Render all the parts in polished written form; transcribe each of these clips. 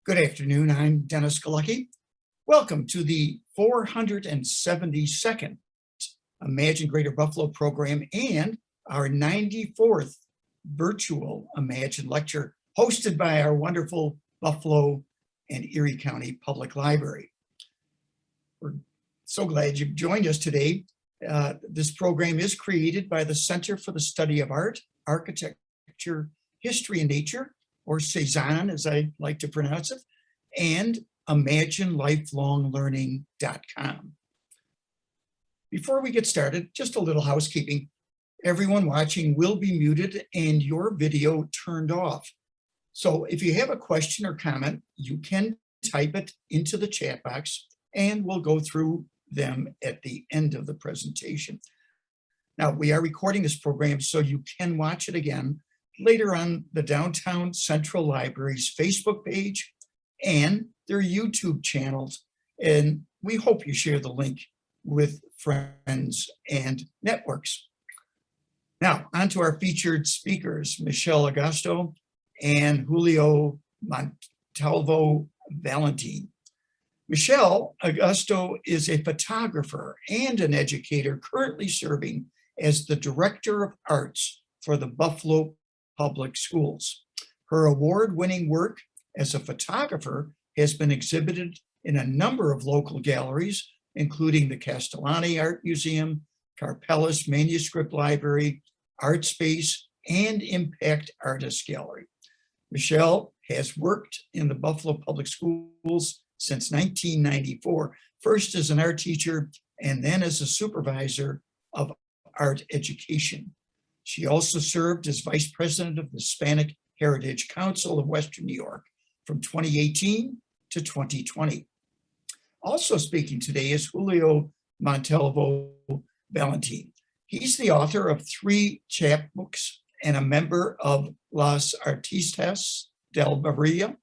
Good afternoon, I'm Dennis Galucki. Welcome to the 472nd Imagine Greater Buffalo program and our 94th virtual Imagine lecture hosted by our wonderful Buffalo and Erie County Public Library. We're so glad you've joined us today. This program is created by the Center for the Study of Art, Architecture, History, and Nature, or C-SAAHN, as I like to pronounce it, and ImagineLifelongLearning.com. Before we get started, just a little housekeeping. Everyone watching will be muted and your video turned off. So if you have a question or comment, you can type it into the chat box and we'll go through them at the end of the presentation. Now, we are recording this program so you can watch it again later on the Downtown Central Library's Facebook page and their YouTube channels. And we hope you share the link with friends and networks. Now, on to our featured speakers, Michele Agosto and Julio Montalvo Valentin. Michele Agosto is a photographer and an educator currently serving as the Director of Arts for the Buffalo Public Schools. Her award-winning work as a photographer has been exhibited in a number of local galleries, including the Castellani Art Museum, Carpellis Manuscript Library, Art Space, and Impact Artists Gallery. Michele has worked in the Buffalo Public Schools since 1994, first as an art teacher and then as a supervisor of art education. She also served as Vice President of the Hispanic Heritage Council of Western New York from 2018 to 2020. Also speaking today is Julio Montalvo Valentin. He's the author of 3 chapbooks and a member of Los Artistas del Barrio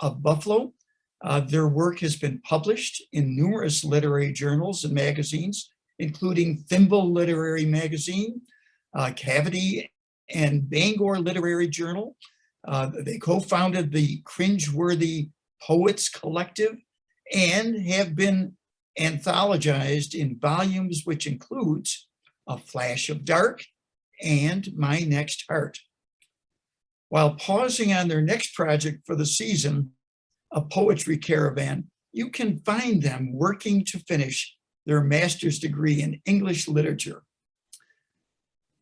of Buffalo. Their work has been published in numerous literary journals and magazines, including Thimble Literary Magazine, Cavity, and Bangor Literary Journal. They co-founded the Cringeworthy Poets Collective and have been anthologized in volumes which includes A Flash of Dark and My Next Heart. While pausing on their next project for the season, A Poetry Caravan, you can find them working to finish their master's degree in English literature.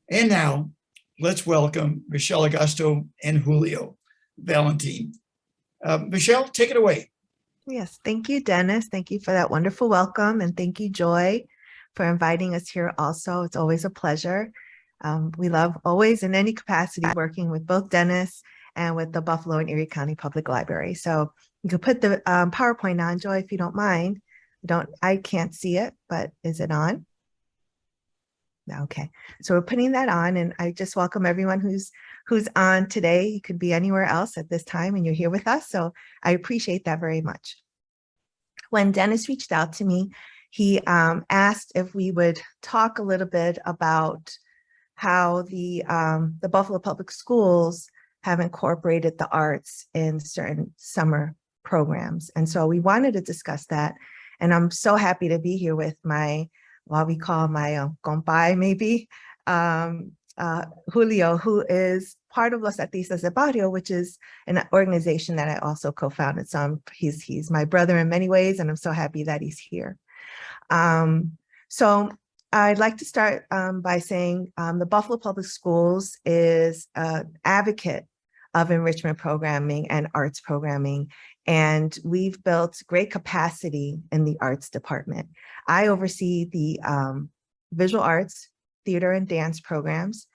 And now, let's welcome Michele Agosto and Julio Valentin. Michele, take it away. Yes, thank you, Dennis. Thank you for that wonderful welcome. And thank you, Joy, for inviting us here also. It's always a pleasure. We love always in any capacity working with both Dennis and with the Buffalo and Erie County Public Library. So you can put the PowerPoint on, Joy, if you don't mind. I can't see it, but is it on? Okay, so we're putting that on, and I just welcome everyone who's on today. You could be anywhere else at this time, and you're here with us, so I appreciate that very much. When Dennis reached out to me, he asked if we would talk a little bit about how the Buffalo Public Schools have incorporated the arts in certain summer programs, and so we wanted to discuss that. And I'm so happy to be here with my, what we call my compay maybe, Julio, who is part of Los Artistas del Barrio, which is an organization that I also co-founded. So he's my brother in many ways, and I'm so happy that he's here. So I'd like to start by saying the Buffalo Public Schools is an advocate of enrichment programming and arts programming. And we've built great capacity in the arts department. I oversee the visual arts, theater, and dance programs.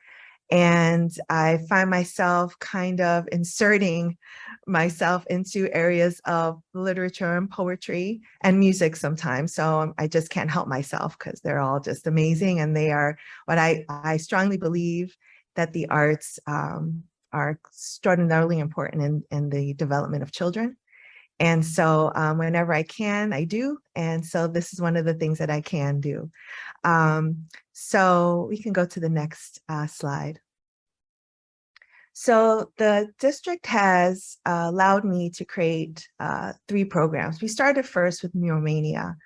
And I find myself kind of inserting myself into areas of literature and poetry and music sometimes. So I just can't help myself because they're all just amazing. And they are what I strongly believe that the arts are extraordinarily important in the development of children. And so whenever I can, I do. And so this is one of the things that I can do. So we can go to the next slide. So the district has allowed me to create 3 programs. We started first with Mural Mania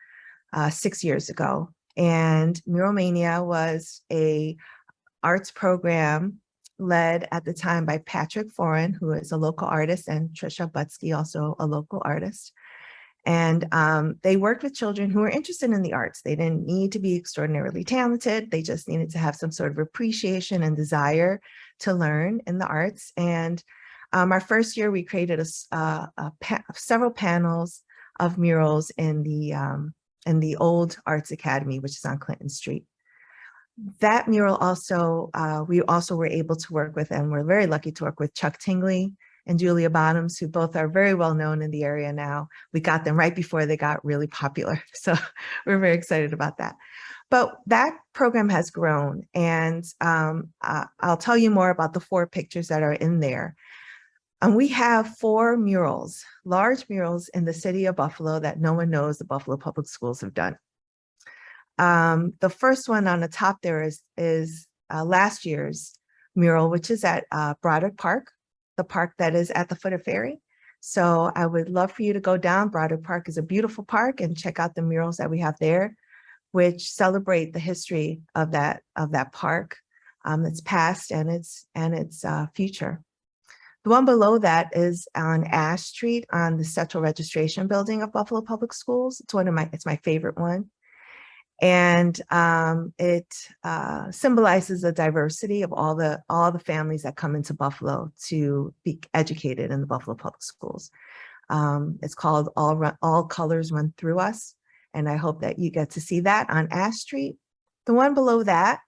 6 years ago. And Mural Mania was a arts program led at the time by Patrick Foran, who is a local artist, and Trisha Butsky, also a local artist. And they worked with children who were interested in the arts. They didn't need to be extraordinarily talented. They just needed to have some sort of appreciation and desire to learn in the arts. And our first year, we created several panels of murals in the old Arts Academy, which is on Clinton Street. That mural also, we also were able to work with, and we're very lucky to work with Chuck Tingley and Julia Bottoms, who both are very well known in the area now. We got them right before they got really popular. So we're very excited about that. But that program has grown, and I'll tell you more about the 4 pictures that are in there. And we have 4 murals, large murals in the city of Buffalo that no one knows the Buffalo Public Schools have done. The first one on the top there is last year's mural, which is at Broderick Park, the park that is at the foot of Erie. So I would love for you to go down. Broderick Park is a beautiful park, and check out the murals that we have there, which celebrate the history of that park, its past and its future. The one below that is on Ash Street on the Central Registration Building of Buffalo Public Schools. It's my favorite one. And it symbolizes the diversity of all the families that come into Buffalo to be educated in the Buffalo Public Schools. It's called All Colors Run Through Us, and I hope that you get to see that on Ash Street. The one below that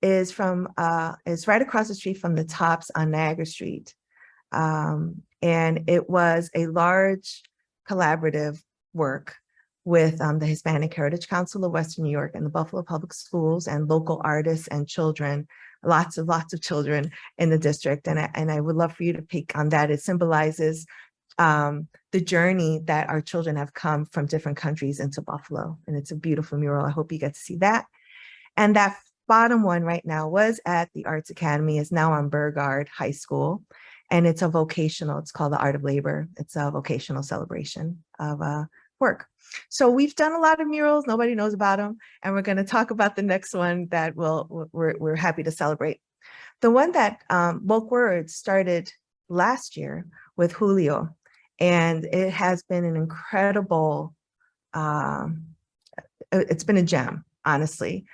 is right across the street from the Tops on Niagara Street, and it was a large collaborative work with the Hispanic Heritage Council of Western New York and the Buffalo Public Schools and local artists and children, lots of children in the district. And I would love for you to pick on that. It symbolizes the journey that our children have come from different countries into Buffalo. And it's a beautiful mural. I hope you get to see that. And that bottom one right now was at the Arts Academy, is now on Burgard High School. And it's it's called The Art of Labor. It's a vocational celebration of work. So we've done a lot of murals, nobody knows about them, and we're going to talk about the next one that we're happy to celebrate. The one that Woke Words started last year with Julio, and it has been an incredible, it's been a gem, honestly.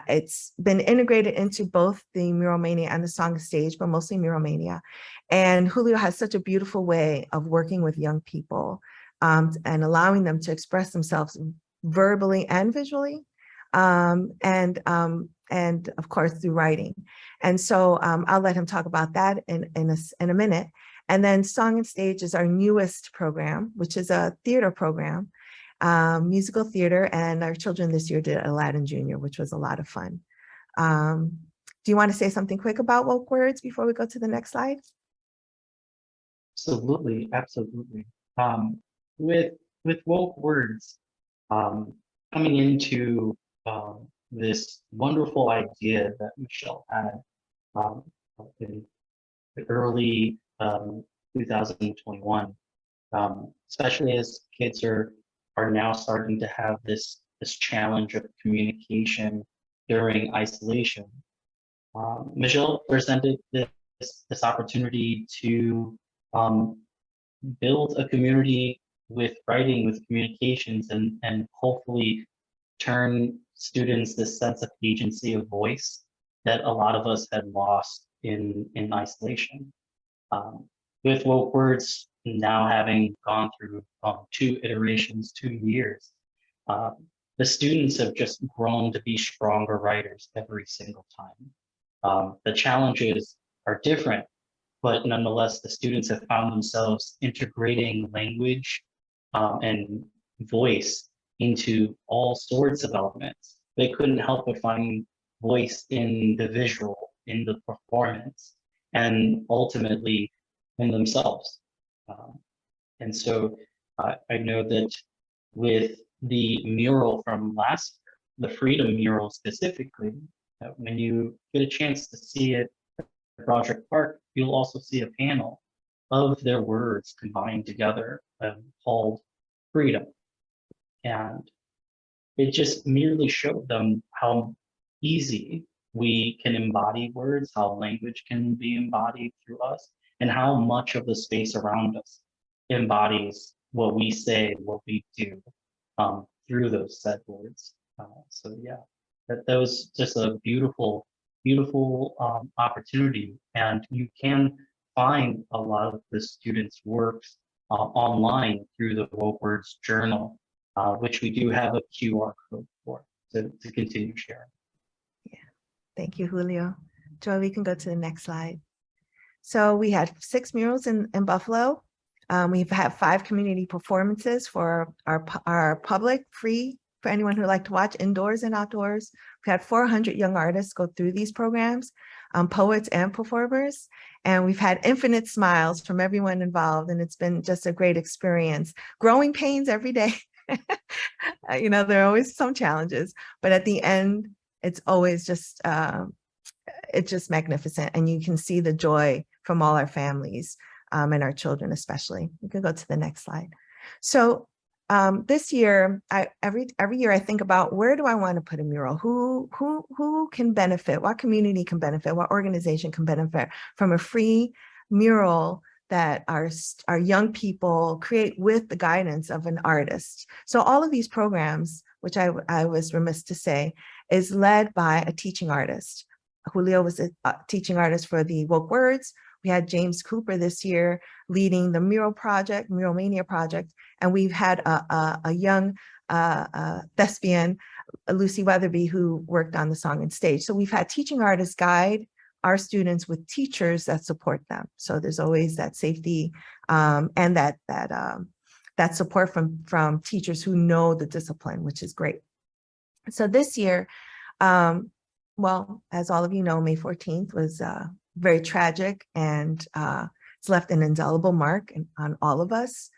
It's been integrated into both the Mural Mania and the Song of Stage, but mostly Mural Mania. And Julio has such a beautiful way of working with young people, and allowing them to express themselves verbally and visually, and of course through writing. And so I'll let him talk about that in a minute. And then Song and Stage is our newest program, which is a theater program, musical theater, and our children this year did Aladdin Jr., which was a lot of fun. Do you want to say something quick about Woke Words before we go to the next slide? Absolutely, absolutely. With Woke Words, coming into this wonderful idea that Michele had in the early 2021, especially as kids are now starting to have this challenge of communication during isolation. Michele presented this opportunity to build a community with writing, with communications, and hopefully turn students this sense of agency of voice that a lot of us had lost in isolation. With Woke Words now having gone through 2 iterations, 2 years, the students have just grown to be stronger writers every single time. The challenges are different, but nonetheless, the students have found themselves integrating language and voice into all sorts of elements. They couldn't help but find voice in the visual, in the performance, and ultimately in themselves. And so I know that with the mural from last year, the Freedom mural specifically, when you get a chance to see it Project Park, you'll also see a panel of their words combined together called Freedom. And it just merely showed them how easy we can embody words, how language can be embodied through us, and how much of the space around us embodies what we say, what we do through those said words. So yeah, that was just a beautiful, beautiful opportunity. And you can find a lot of the students' works online through the Woke Words Journal, which we do have a QR code for to continue sharing. Thank you, Julio. Joy, we can go to the next slide. So we had 6 murals in Buffalo. We've had 5 community performances for our public, free for anyone who would like to watch, indoors and outdoors. We had 400 young artists go through these programs, poets and performers. And we've had infinite smiles from everyone involved. And it's been just a great experience. Growing pains every day. You know, there are always some challenges, but at the end, it's always just, it's just magnificent. And you can see the joy from all our families and our children, especially. You can go to the next slide. So this year, every year I think about, where do I want to put a mural? Who can benefit? What community can benefit? What organization can benefit from a free mural that our young people create with the guidance of an artist? So all of these programs, which I was remiss to say, is led by a teaching artist. Julio was a teaching artist for the Woke Words. We had James Cooper this year leading the Mural Project, Mural Mania project, and we've had a young thespian, Lucy Weatherby, who worked on the song and stage. So we've had teaching artists guide our students with teachers that support them. So there's always that safety and that support from teachers who know the discipline, which is great. So this year, well, as all of you know, May 14th was very tragic, and it's left an indelible mark on all of us.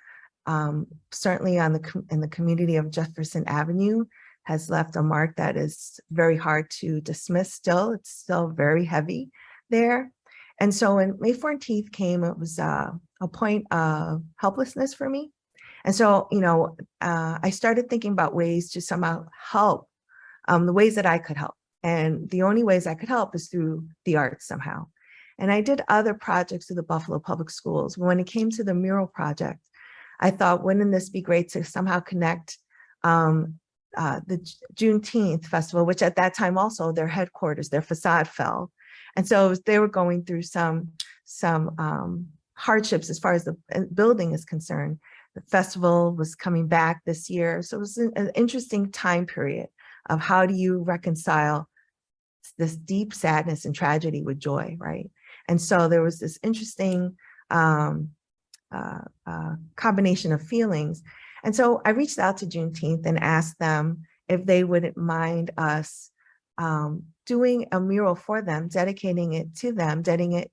Certainly in the community of Jefferson Avenue has left a mark that is very hard to dismiss still. It's still very heavy there. And so when May 14th came, it was a point of helplessness for me. And so, you know, I started thinking about ways to somehow help, the ways that I could help. And the only ways I could help is through the arts somehow. And I did other projects through the Buffalo Public Schools. When it came to the mural project, I thought, wouldn't this be great to somehow connect the Juneteenth festival, which at that time also their headquarters, their facade fell. And so they were going through some hardships as far as the building is concerned. The festival was coming back this year. So it was an interesting time period of how do you reconcile this deep sadness and tragedy with joy, right? And so there was this interesting combination of feelings. And so I reached out to Juneteenth and asked them if they wouldn't mind us doing a mural for them, dedicating it to them,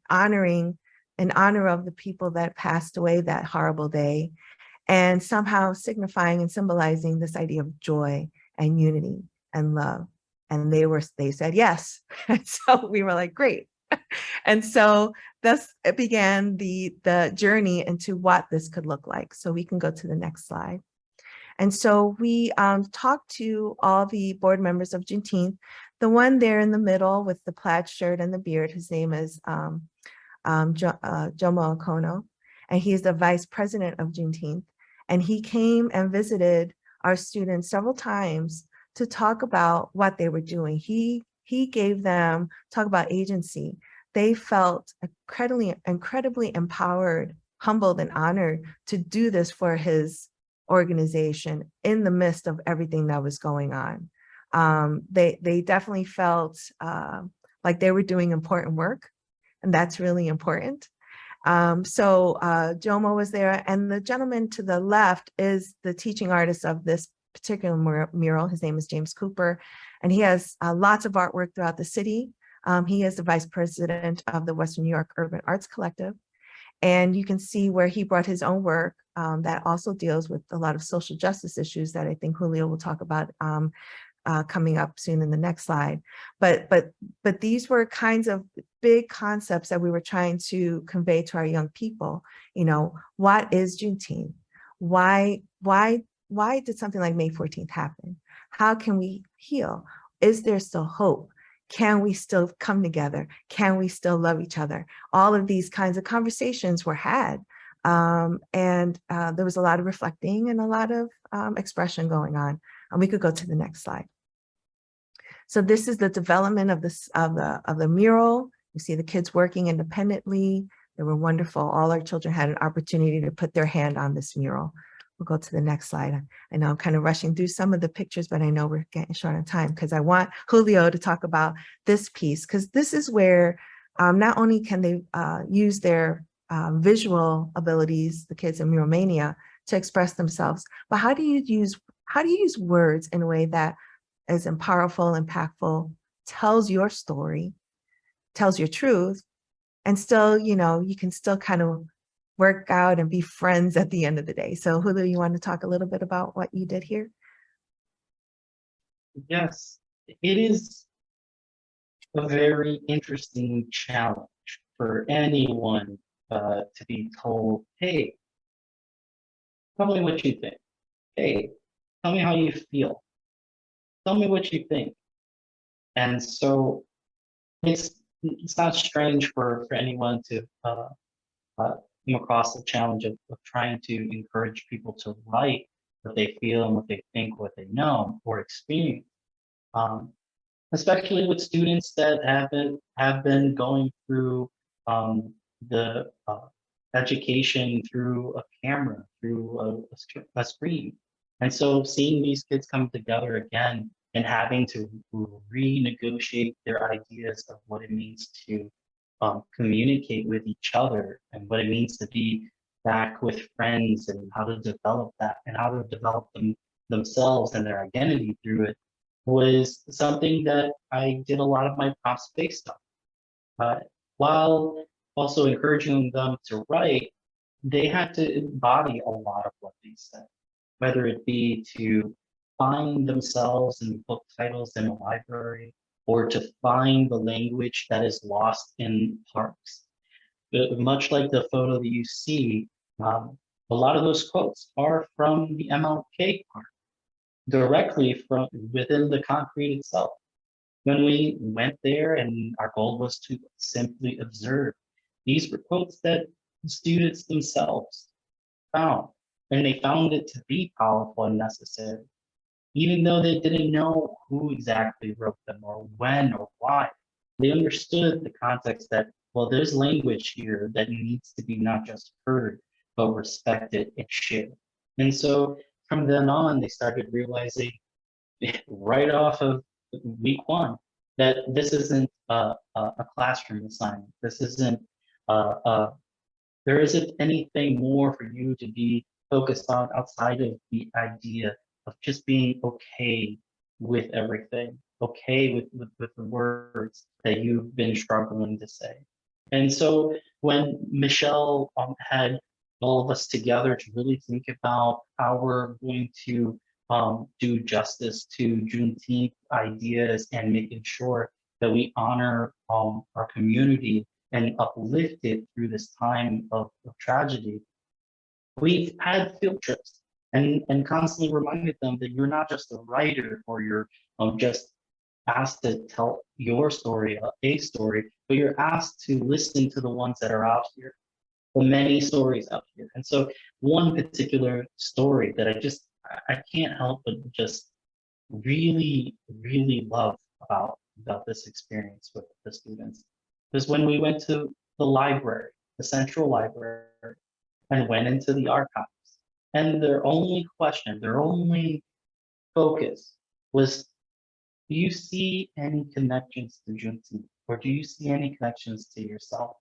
honoring in honor of the people that passed away that horrible day, and somehow signifying and symbolizing this idea of joy and unity and love. And they said yes. And so we were like, great. And so thus it began the journey into what this could look like. So we can go to the next slide. And so we talked to all the board members of Juneteenth. The one there in the middle with the plaid shirt and the beard, his name is Jomo Okono, and he is the vice president of Juneteenth. And he came and visited our students several times to talk about what they were doing. He gave them, talk about agency. They felt incredibly empowered, humbled, and honored to do this for his organization in the midst of everything that was going on. They definitely felt like they were doing important work, and that's really important. So Jomo was there, and the gentleman to the left is the teaching artist of this particular mural. His name is James Cooper, and he has lots of artwork throughout the city. He is the vice president of the Western New York Urban Arts Collective. And you can see where he brought his own work that also deals with a lot of social justice issues that I think Julio will talk about coming up soon in the next slide. But these were kinds of big concepts that we were trying to convey to our young people. You know, what is Juneteenth? Why did something like May 14th happen? How can we heal? Is there still hope? Can we still come together? Can we still love each other? All of these kinds of conversations were had. And there was a lot of reflecting and a lot of expression going on. And we could go to the next slide. So this is the development of the mural. You see the kids working independently. They were wonderful. All our children had an opportunity to put their hand on this mural. We'll go to the next slide. I know I'm kind of rushing through some of the pictures, but I know we're getting short on time because I want Julio to talk about this piece, because this is where not only can they use their visual abilities, the kids in Mural Mania, to express themselves, but how do you use words in a way that is powerful, impactful, tells your story, tells your truth, and still, you know, you can still kind of work out and be friends at the end of the day. So Julio, you want to talk a little bit about what you did here? Yes, it is a very interesting challenge for anyone to be told, hey, tell me what you think. Hey, tell me how you feel. Tell me what you think. And so it's not strange for anyone to come across the challenge of trying to encourage people to write what they feel and what they think, what they know or experience. Especially with students that have been going through the education through a camera, through a screen. And so seeing these kids come together again and having to renegotiate their ideas of what it means to communicate with each other and what it means to be back with friends and how to develop that and how to develop themselves and their identity through it was something that I did a lot of my props based on. While also encouraging them to write, they had to embody a lot of what they said, whether it be to find themselves in book titles in a library or to find the language that is lost in parks. Much like the photo that you see, a lot of those quotes are from the MLK Park, directly from within the concrete itself. When we went there and our goal was to simply observe, these were quotes that the students themselves found, and they found it to be powerful and necessary, even though they didn't know who exactly wrote them or when or why. They understood the context that, well, there's language here that needs to be not just heard, but respected and shared. And so from then on, they started realizing right off of week one that this isn't a classroom assignment. This isn't there isn't anything more for you to be focused on outside of the idea of just being okay with everything, okay with the words that you've been struggling to say. And so when Michele had all of us together to really think about how we're going to do justice to Juneteenth ideas and making sure that we honor our community and uplift it through this time of tragedy, we've had field trips and constantly reminded them that you're not just a writer or you're just asked to tell your story, a story, but you're asked to listen to the ones that are out here, the many stories out here. And so one particular story that I can't help but just really, really love about this experience with the students was when we went to the library, the central library, and went into the archives. And their only question, their only focus was, do you see any connections to Juneteenth? Or do you see any connections to yourself?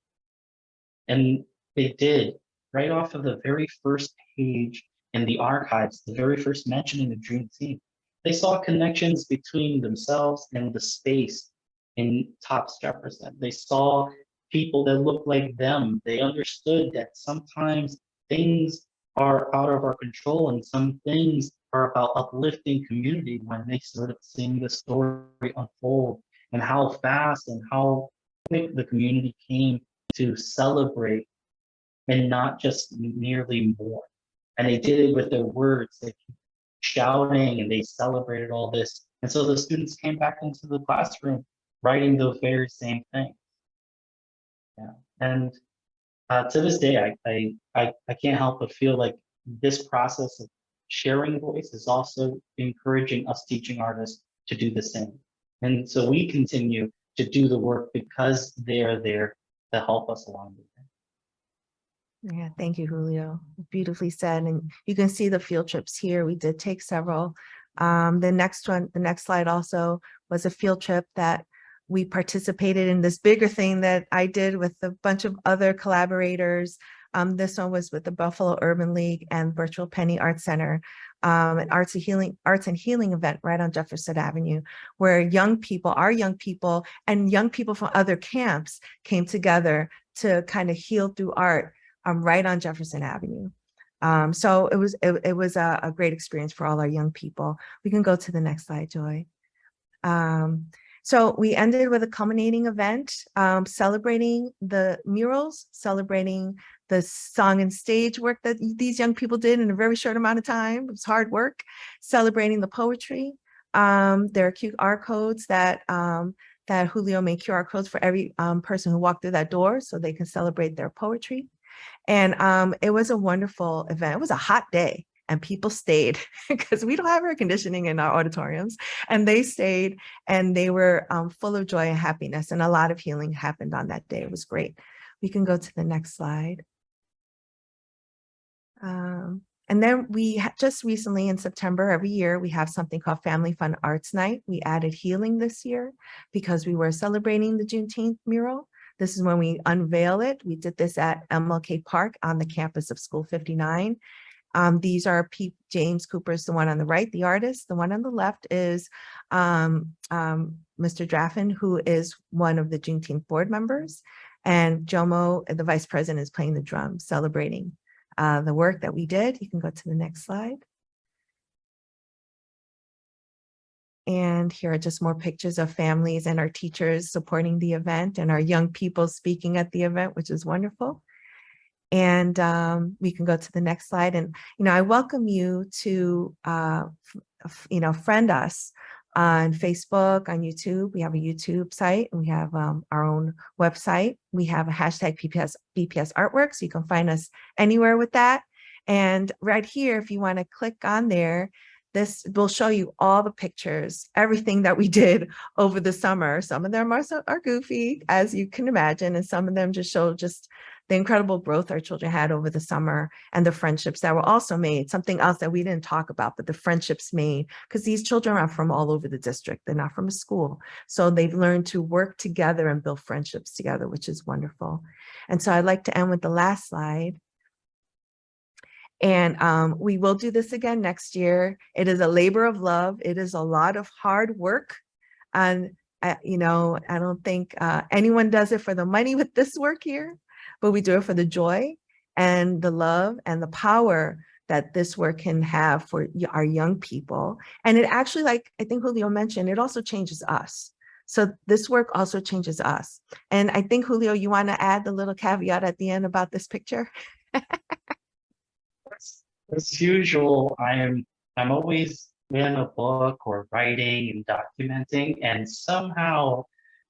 And they did, right off of the very first page in the archives, the very first mentioning of Juneteenth. They saw connections between themselves and the space in Tops Jefferson. They saw people that looked like them. They understood that sometimes things are out of our control, and some things are about uplifting community when they started seeing the story unfold and how fast and how quick the community came to celebrate and not just merely mourn. And they did it with their words. They kept shouting and they celebrated all this. And so the students came back into the classroom writing those very same things. Yeah. And to this day, I can't help but feel like this process of sharing voice is also encouraging us teaching artists to do the same. And so we continue to do the work because they are there to help us along the way. Yeah, thank you, Julio. Beautifully said. And you can see the field trips here. We did take several. The next slide also was a field trip that we participated in, this bigger thing that I did with a bunch of other collaborators. This one was with the Buffalo Urban League and Virtual Penny Art Center, an arts and healing event right on Jefferson Avenue, where young people, our young people and young people from other camps came together to kind of heal through art right on Jefferson Avenue. So it was a great experience for all our young people. We can go to the next slide, Joy. So we ended with a culminating event, celebrating the murals, celebrating the song and stage work that these young people did in a very short amount of time. It was hard work, celebrating the poetry. There are QR codes that Julio made QR codes for every person who walked through that door so they can celebrate their poetry. And it was a wonderful event. It was a hot day and people stayed because we don't have air conditioning in our auditoriums, and they stayed and they were full of joy and happiness, and a lot of healing happened on that day. It was great. We can go to the next slide. And then we just recently in September, every year, we have something called Family Fun Arts Night. We added healing this year because we were celebrating the Juneteenth mural. This is when we unveil it. We did this at MLK Park on the campus of School 59. These are James Cooper's, the one on the right, the artist. The one on the left is Mr. Draffin, who is one of the Juneteenth board members. And Jomo, the vice president, is playing the drums, celebrating the work that we did. You can go to the next slide. And here are just more pictures of families and our teachers supporting the event and our young people speaking at the event, which is wonderful. And we can go to the next slide. And, I welcome you to, friend us on Facebook, on YouTube. We have a YouTube site, and we have our own website. We have a hashtag BPS Artwork, so you can find us anywhere with that. And right here, if you want to click on there, this will show you all the pictures, everything that we did over the summer. Some of them are goofy, as you can imagine, and some of them just show the incredible growth our children had over the summer and the friendships that were also made. Something else that we didn't talk about, but the friendships made, because these children are from all over the district. They're not from a school. So they've learned to work together and build friendships together, which is wonderful. And so I'd like to end with the last slide. And we will do this again next year. It is a labor of love. It is a lot of hard work. And, I don't think anyone does it for the money with this work here, but we do it for the joy and the love and the power that this work can have for our young people. And it actually, like I think Julio mentioned, it also changes us. So this work also changes us. And I think, Julio, you want to add the little caveat at the end about this picture? As usual, I'm always in a book or writing and documenting, and somehow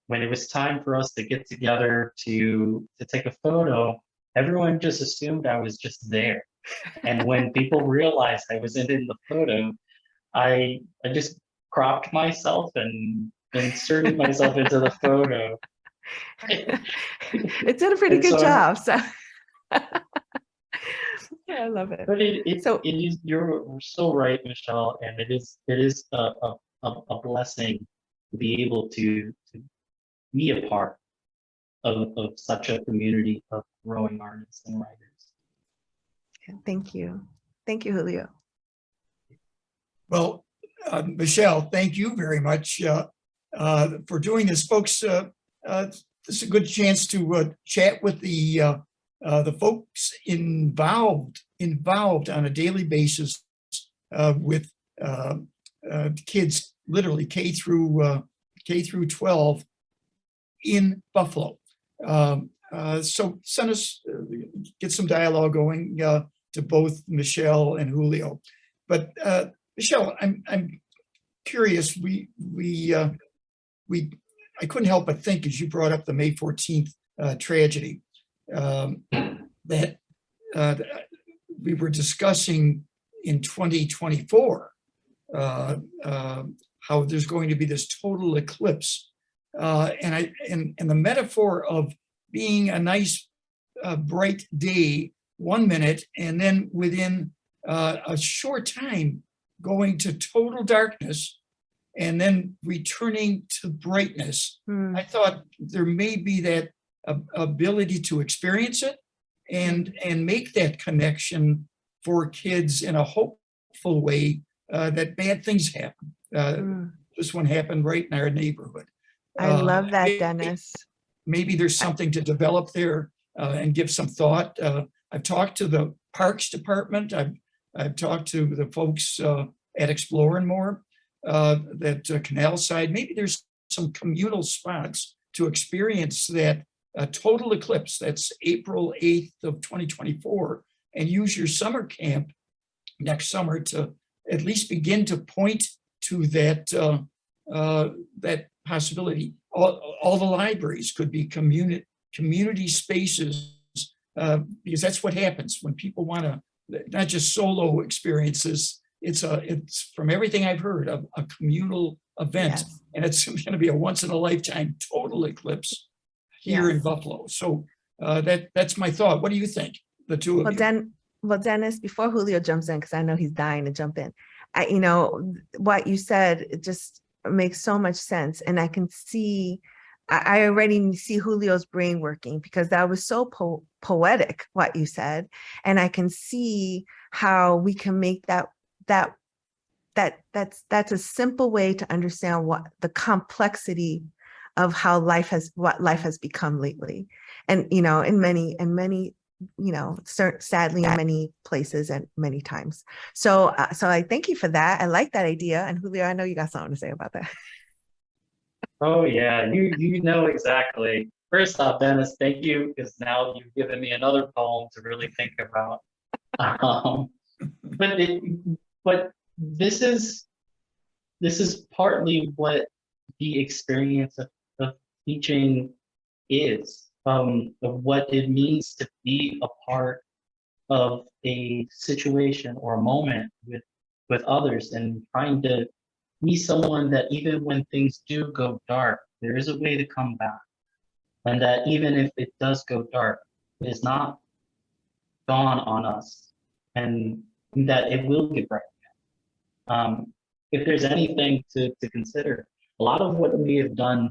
when it was time for us to get together to take a photo, everyone just assumed I was just there. And when people realized I was in the photo, I just cropped myself and inserted myself into the photo. It did a pretty good job. So yeah, I love it. But it is, you're so right, Michelle, and it is a blessing to be able to be a part of such a community of growing artists and writers. Thank you. Thank you, Julio. Well, Michelle, thank you very much for doing this. Folks, this is a good chance to chat with the the folks involved on a daily basis with kids, literally K through 12 in Buffalo. So send us, get some dialogue going to both Michele and Julio. But Michele, I'm curious. I couldn't help but think, as you brought up the May 14th tragedy, that we were discussing in 2024 how there's going to be this total eclipse, and the metaphor of being a nice bright day 1 minute and then within a short time going to total darkness and then returning to brightness. I thought there may be that ability to experience it and make that connection for kids in a hopeful way, that bad things happen. This one happened right in our neighborhood. I love that, Dennis. Maybe there's something to develop there and give some thought. I've talked to the Parks Department. I've talked to the folks at Explore and More, that canal side. Maybe there's some communal spots to experience that total eclipse. That's April 8th of 2024, and use your summer camp next summer to at least begin to point to that that possibility. All the libraries could be community spaces, because that's what happens when people want to, not just solo experiences. It's from everything I've heard, a communal event, yes. And it's going to be a once in a lifetime total eclipse here in Buffalo. So that's my thought. What do you think, the two of you? Well, Dennis, before Julio jumps in, because I know he's dying to jump in, you know, what you said, it just makes so much sense. And I can see, I already see Julio's brain working, because that was so poetic, what you said. And I can see how we can make that's a simple way to understand what the complexity of how what life has become lately. And, you know, in many, you know, sadly in many places and many times. So I thank you for that. I like that idea. And Julio, I know you got something to say about that. Oh yeah, you know exactly. First off, Dennis, thank you, because now you've given me another poem to really think about. But this is partly what the experience of teaching is, of what it means to be a part of a situation or a moment with others, and trying to be someone that even when things do go dark, there is a way to come back. And that even if it does go dark, it is not gone on us, and that it will get bright again. If there's anything to consider, a lot of what we have done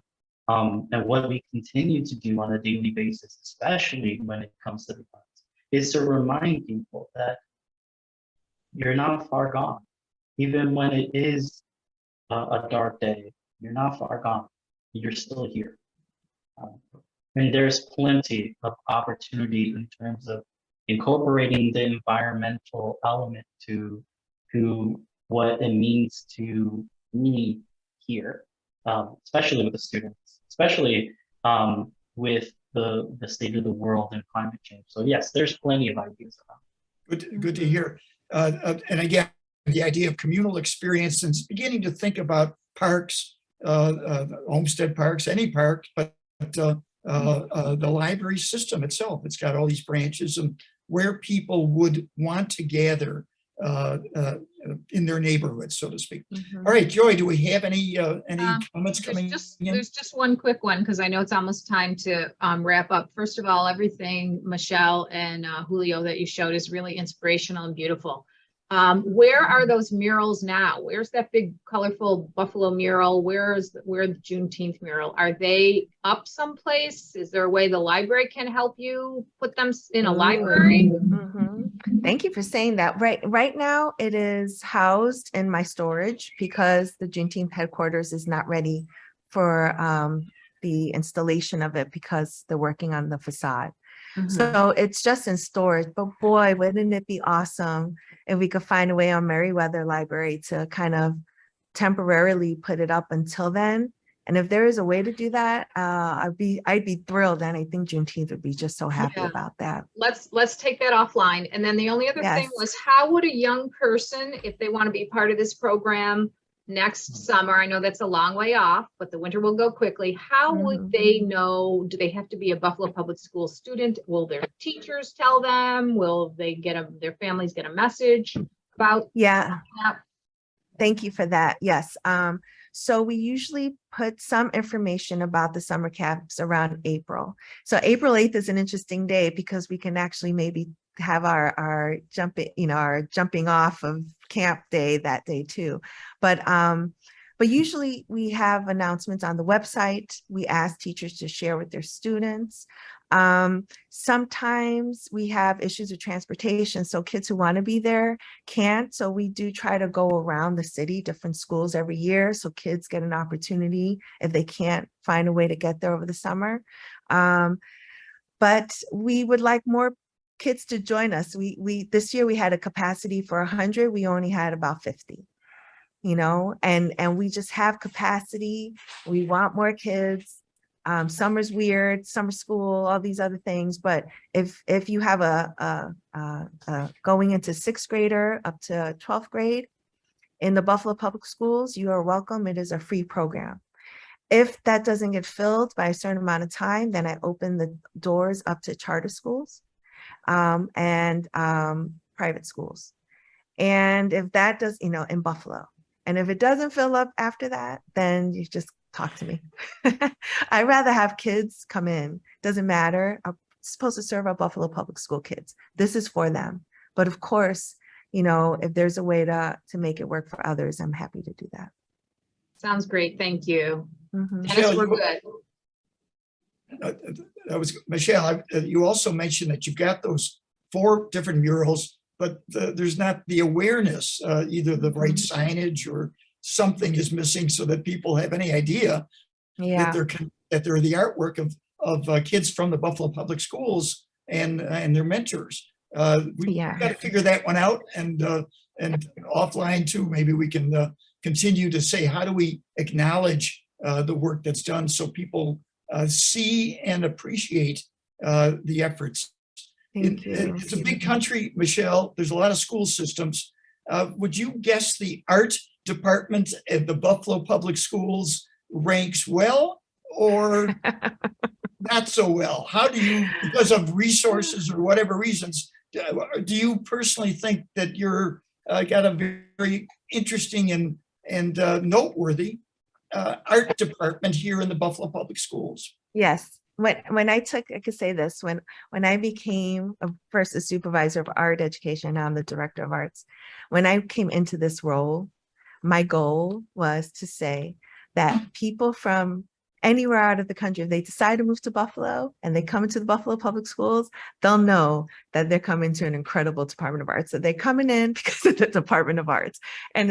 and what we continue to do on a daily basis, especially when it comes to the arts, is to remind people that you're not far gone. Even when it is a dark day, you're not far gone. You're still here. And there's plenty of opportunity in terms of incorporating the environmental element to what it means to be here, especially with the students, especially with the state of the world and climate change. So yes, there's plenty of ideas around. Good to hear. And again, the idea of communal experience, and beginning to think about parks, homestead parks, any park, but the library system itself. It's got all these branches, and where people would want to gather in their neighborhood, so to speak. All right, Joy, do we have any comments coming in? There's just one quick one, because I know it's almost time to wrap up. First of all, everything Michele and Julio that you showed is really inspirational and beautiful. Where are those murals now? Where's that big colorful Buffalo mural? Where the Juneteenth mural? Are they up someplace? Is there a way the library can help you put them in a library? Thank you for saying that. Right now it is housed in my storage, because the Juneteenth headquarters is not ready for the installation of it, because they're working on the facade. Mm-hmm. So it's just in storage, but boy, wouldn't it be awesome if we could find a way on Meriwether Library to kind of temporarily put it up until then. And if there is a way to do that, I'd be thrilled. And I think Juneteenth would be just so happy about that. Let's take that offline. And then the only other thing was, how would a young person, if they want to be part of this program next summer, I know that's a long way off, but the winter will go quickly. How would they know? Do they have to be a Buffalo Public School student? Will their teachers tell them? Will they get their families get a message about? Yeah. Thank you for that. Yes. So we usually put some information about the summer camps around April. So April 8th is an interesting day because we can actually maybe have our jumping off of camp day that day too. But usually we have announcements on the website. We ask teachers to share with their students. Sometimes we have issues with transportation, so kids who want to be there can't. So we do try to go around the city, different schools every year, so kids get an opportunity if they can't find a way to get there over the summer. But we would like more kids to join us. We this year we had a capacity for 100. We only had about 50. And we just have capacity. We want more kids. Summer's weird, summer school, all these other things. But if you have going into 6th grader up to 12th grade in the Buffalo Public Schools, you are welcome. It is a free program. If that doesn't get filled by a certain amount of time, then I open the doors up to charter schools and private schools. And if that does, in Buffalo, and if it doesn't fill up after that, then you just talk to me. I'd rather have kids come in. Doesn't matter. I'm supposed to serve our Buffalo Public School kids. This is for them. But of course, if there's a way to make it work for others, I'm happy to do that. Sounds great. Thank you. Michele, we're good. That was Michele. You also mentioned that you've got those 4 different murals, but there's not the awareness, either the right signage or something is missing so that people have any idea that they're the artwork of kids from the Buffalo Public Schools and their mentors. We've got to figure that one out, and offline too. Maybe we can continue to say, how do we acknowledge the work that's done so people see and appreciate the efforts. It's a big country, Michele. There's a lot of school systems. Would you guess the art department at the Buffalo Public Schools ranks well or not so well? How do you, because of resources or whatever reasons, do you personally think that you're got a very interesting and noteworthy art department here in the Buffalo Public Schools? Yes. When I could say this, when I became first a supervisor of art education, now I'm the director of arts. When I came into this role, my goal was to say that people from anywhere out of the country, if they decide to move to Buffalo and they come into the Buffalo Public Schools, they'll know that they're coming to an incredible Department of Arts. So they're coming in because of the Department of Arts. And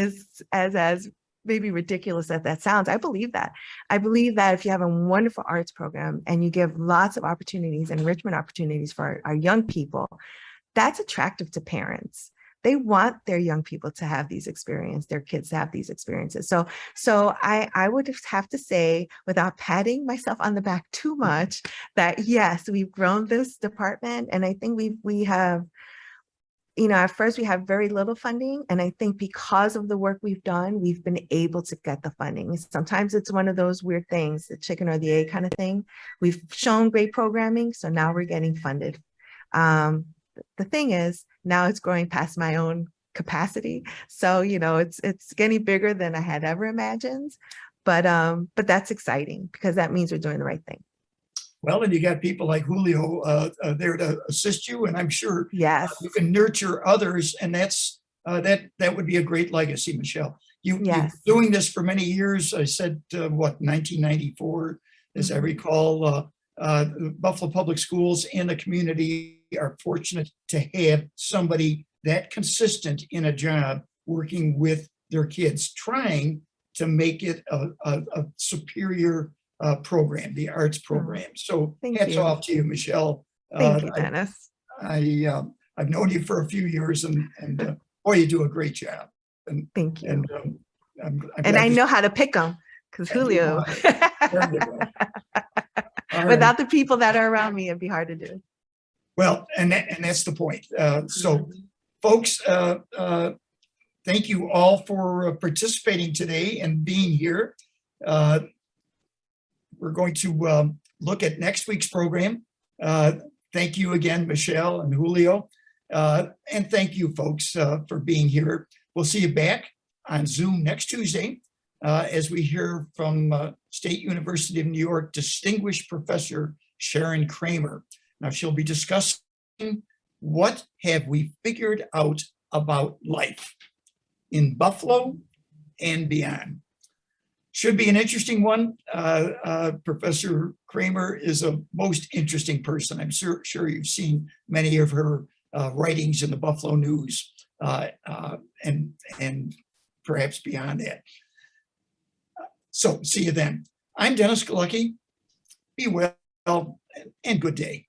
as maybe ridiculous as that sounds, I believe that. I believe that if you have a wonderful arts program and you give lots of opportunities, enrichment opportunities for our young people, that's attractive to parents. They want their young people to have these experiences, their kids to have these experiences. So I would have to say, without patting myself on the back too much, that yes, we've grown this department. And I think we have, at first we have very little funding. And I think because of the work we've done, we've been able to get the funding. Sometimes it's one of those weird things, the chicken or the egg kind of thing. We've shown great programming, so now we're getting funded. The thing is, now it's growing past my own capacity. So, it's getting bigger than I had ever imagined, but that's exciting because that means we're doing the right thing. Well, and you got people like Julio there to assist you, and I'm sure yes, you can nurture others, and that would be a great legacy, Michele. You've been doing this for many years. I said, 1994, as I recall. Buffalo Public Schools and the community are fortunate to have somebody that consistent in a job working with their kids, trying to make it a superior program, the arts program. So hats off to you, Michele. Thank you, I- Dennis. I've known you for a few years, and boy, you do a great job. And Thank you. and I'm And glad I you- know how to pick them because And you know Julio. There you go. All right. Without the people that are around me, it'd be hard to do. Well, and that's the point. So, folks, thank you all for participating today and being here. We're going to look at next week's program. Thank you again, Michele and Julio. And thank you, folks, for being here. We'll see you back on Zoom next Tuesday as we hear from State University of New York distinguished professor Sharon Kramer. Now, she'll be discussing what have we figured out about life in Buffalo and beyond. Should be an interesting one. Professor Kramer is a most interesting person. I'm sure you've seen many of her writings in the Buffalo News and perhaps beyond that. So see you then. I'm Dennis Galucki. Be well and good day.